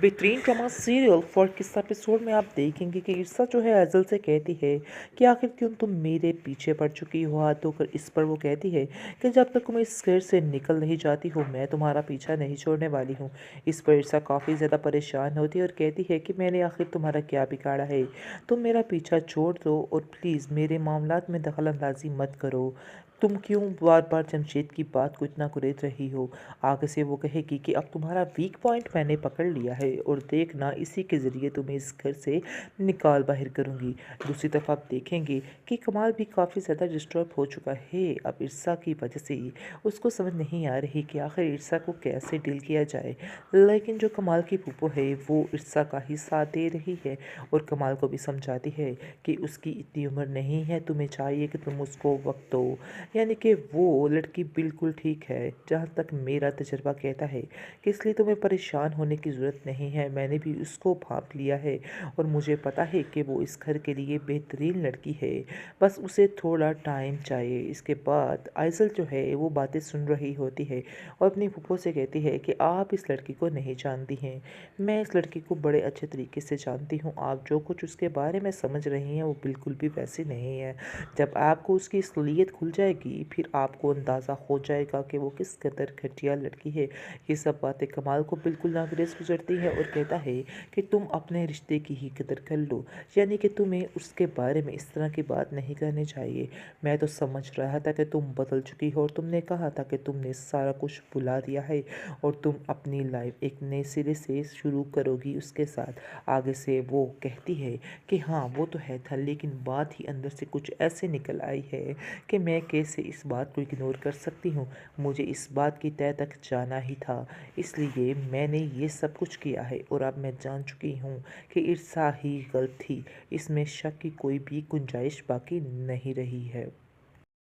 बेहतरीन drama serial for किस episode में आप देखेंगे कि ईर्षा जो है एजल से कहती है कि आखिर क्यों तुम मेरे पीछे पड़ चुकी हो। हाथ धोकर इस पर वो कहती है कि जब तक तुम इस घर से निकल नहीं जाती हो मैं तुम्हारा पीछा नहीं छोड़ने वाली हूँ। इस पर ईर्षा काफ़ी ज़्यादा परेशान होती है और कहती है कि मैंने आखिर तुम्हारा क्या बिगाड़ा है, तुम मेरा पीछा छोड़ दो और प्लीज़ मेरे मामलात में दखल अंदाजी मत करो। तुम क्यों बार बार जमशेद की बात को इतना कुरेद रही हो। आगे से वो कहेगी कि अब तुम्हारा वीक पॉइंट मैंने पकड़ लिया है और देखना इसी के ज़रिए तुम्हें इस घर से निकाल बाहर करूँगी। दूसरी तरफ आप देखेंगे कि कमाल भी काफ़ी ज़्यादा डिस्टर्ब हो चुका है अब ईर्षा की वजह से। उसको समझ नहीं आ रही कि आखिर ईर्षा को कैसे डील किया जाए, लेकिन जो कमाल की फूफो है वो ईर्षा का ही साथ दे रही है और कमाल को भी समझाती है कि उसकी इतनी उम्र नहीं है, तुम्हें चाहिए कि तुम उसको वक्त दो। यानी कि वो लड़की बिल्कुल ठीक है। जहाँ तक मेरा तजुर्बा कहता है कि इसलिए तुम्हें परेशान होने की ज़रूरत नहीं है, मैंने भी उसको भांप लिया है और मुझे पता है कि वो इस घर के लिए बेहतरीन लड़की है, बस उसे थोड़ा टाइम चाहिए। इसके बाद आइज़ल जो है वो बातें सुन रही होती है और अपनी फूफो से कहती है कि आप इस लड़की को नहीं जानती हैं, मैं इस लड़की को बड़े अच्छे तरीके से जानती हूँ। आप जो कुछ उसके बारे में समझ रही हैं वो बिल्कुल भी वैसी नहीं है। जब आपको उसकी असलियत खुल जाएगी फिर आपको अंदाज़ा हो जाएगा कि वो किस कदर घटिया लड़की है। ये सब बातें कमाल को बिल्कुल नागरेज गुजरती है और कहता है कि तुम अपने रिश्ते की ही कदर कर लो, यानी कि तुम्हें उसके बारे में इस तरह की बात नहीं करनी चाहिए। मैं तो समझ रहा था कि तुम बदल चुकी हो और तुमने कहा था कि तुमने सारा कुछ भुला दिया है और तुम अपनी लाइफ एक नए सिरे से शुरू करोगी उसके साथ। आगे से वो कहती है कि हाँ वो तो है था, लेकिन बात ही अंदर से कुछ ऐसे निकल आई है कि मैं कैसे इस बात को इग्नोर कर सकती हूँ। मुझे इस बात की तह तक जाना ही था, इसलिए मैंने ये सब कुछ किया है और अब मैं जान चुकी हूँ कि ईर्षा ही गलत थी। इसमें शक की कोई भी गुंजाइश बाकी नहीं रही है।